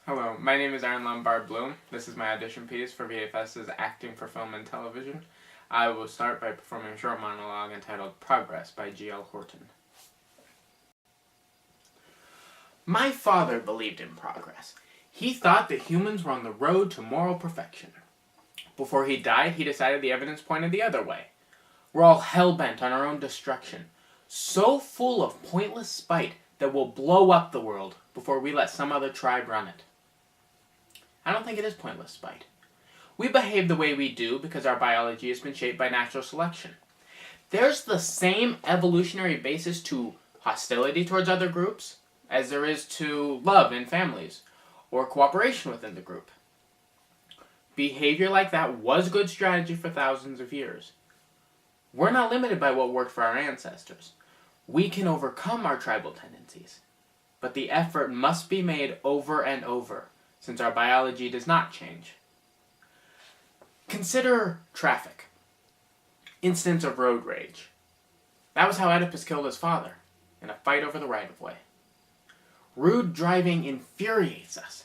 Hello, my name is Lombard-Bloom. This is my audition piece for VFS's Acting for Film and Television. I will start by performing a short monologue entitled Progress by G.L. Horton. My father believed in progress. He thought that humans were on the road to moral perfection. Before he died, he decided the evidence pointed the other way. We're all hell-bent on our own destruction, so full of pointless spite that we'll blow up the world before we let some other tribe run it. I don't think it is pointless spite. We behave the way we do because our biology has been shaped by natural selection. There's the same evolutionary basis to hostility towards other groups as there is to love in families or cooperation within the group. Behavior like that was good strategy for thousands of years. We're not limited by what worked for our ancestors. We can overcome our tribal tendencies, but the effort must be made over and over, since our biology does not change. Consider traffic. Instance of road rage. That was how Oedipus killed his father, in a fight over the right-of-way. Rude driving infuriates us,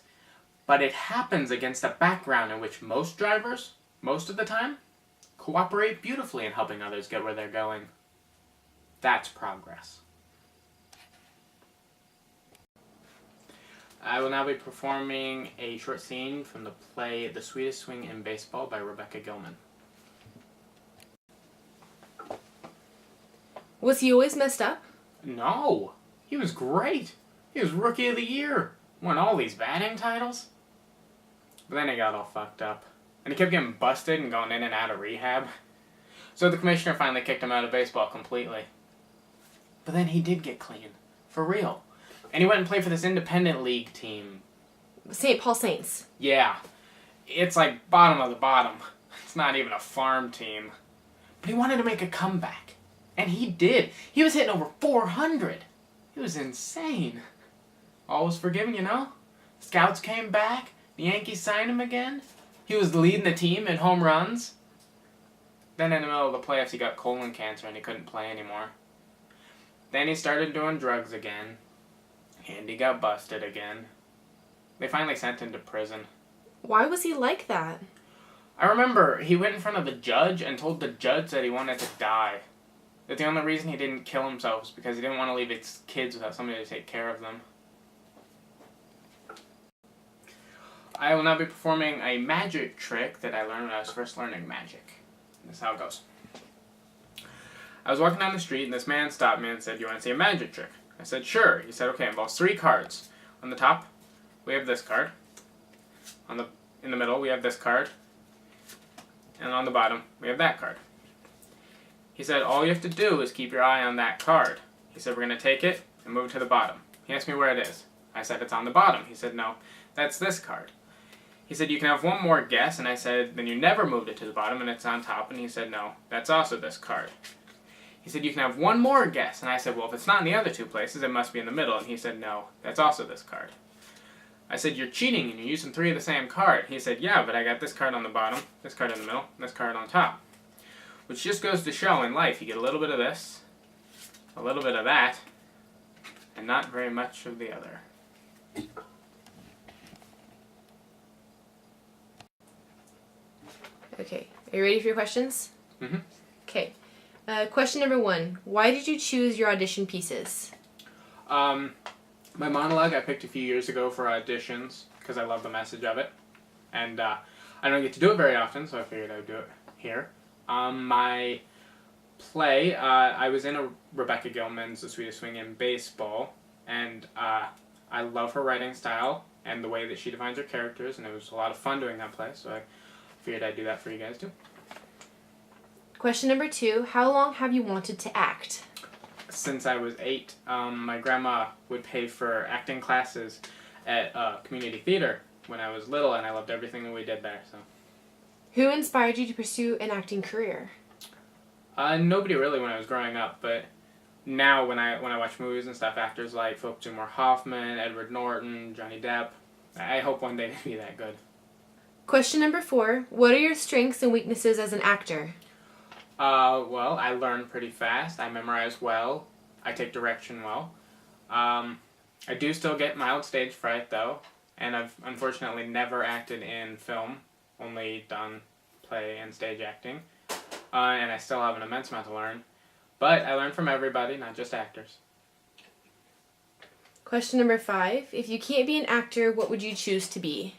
but it happens against a background in which most drivers, most of the time, cooperate beautifully in helping others get where they're going. That's progress. I will now be performing a short scene from the play The Sweetest Swing in Baseball by Rebecca Gilman. Was he always messed up? No! He was great! He was Rookie of the Year! Won all these batting titles! But then he got all fucked up. And he kept getting busted and going in and out of rehab. So the commissioner finally kicked him out of baseball completely. But then he did get clean. For real. And he went and played for this independent league team. St. Paul Saints. Yeah. It's like bottom of the bottom. It's not even a farm team. But he wanted to make a comeback. And he did. He was hitting over 400. It was insane. All was forgiven, you know? Scouts came back. The Yankees signed him again. He was leading the team in home runs. Then in the middle of the playoffs he got colon cancer and he couldn't play anymore. Then he started doing drugs again. And he got busted again. They finally sent him to prison. Why was he like that? I remember he went in front of the judge and told the judge that he wanted to die. That the only reason he didn't kill himself was because he didn't want to leave his kids without somebody to take care of them. I will now be performing a magic trick that I learned when I was first learning magic. This is how it goes. I was walking down the street and this man stopped me and said, "You want to see a magic trick?" I said, "Sure." He said, "Okay, it involves 3 cards. On the top, we have this card. In the middle, we have this card. And on the bottom, we have that card." He said, "All you have to do is keep your eye on that card." He said, "We're going to take it and move it to the bottom." He asked me where it is. I said, "It's on the bottom." He said, "No, that's this card." He said, "You can have one more guess." And I said, "Then you never moved it to the bottom and it's on top." And he said, "No, that's also this card." He said, "You can have one more guess." And I said, "Well, if it's not in the other 2 places, it must be in the middle." And he said, "No, that's also this card." I said, "You're cheating and you're using 3 of the same card." He said, "Yeah, but I got this card on the bottom, this card in the middle, and this card on top." Which just goes to show in life, you get a little bit of this, a little bit of that, and not very much of the other. Okay, are you ready for your questions? Mm-hmm. Okay. Question number 1. Why did you choose your audition pieces? My monologue I picked a few years ago for auditions because I love the message of it. And I don't get to do it very often, so I figured I would do it here. My play, I was in a Rebecca Gilman's The Sweetest Swing in Baseball, and I love her writing style and the way that she defines her characters, and it was a lot of fun doing that play, so I figured I'd do that for you guys too. Question number 2. How long have you wanted to act? Since I was 8, my grandma would pay for acting classes at community theater when I was little, and I loved everything that we did there. So, Who inspired you to pursue an acting career? nobody really when I was growing up, but now when I watch movies and stuff, actors like Philip Seymour Hoffman, Edward Norton, Johnny Depp, I hope one day to be that good. Question number 4. What are your strengths and weaknesses as an actor? Well, I learn pretty fast. I memorize well. I take direction well. I do still get mild stage fright, though. And I've unfortunately never acted in film, only done play and stage acting. And I still have an immense amount to learn. But I learn from everybody, not just actors. Question number 5. If you can't be an actor, what would you choose to be?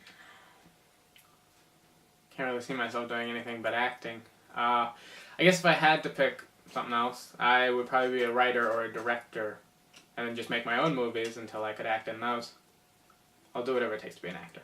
Can't really see myself doing anything but acting. I guess if I had to pick something else, I would probably be a writer or a director. And then just make my own movies until I could act in those. I'll do whatever it takes to be an actor.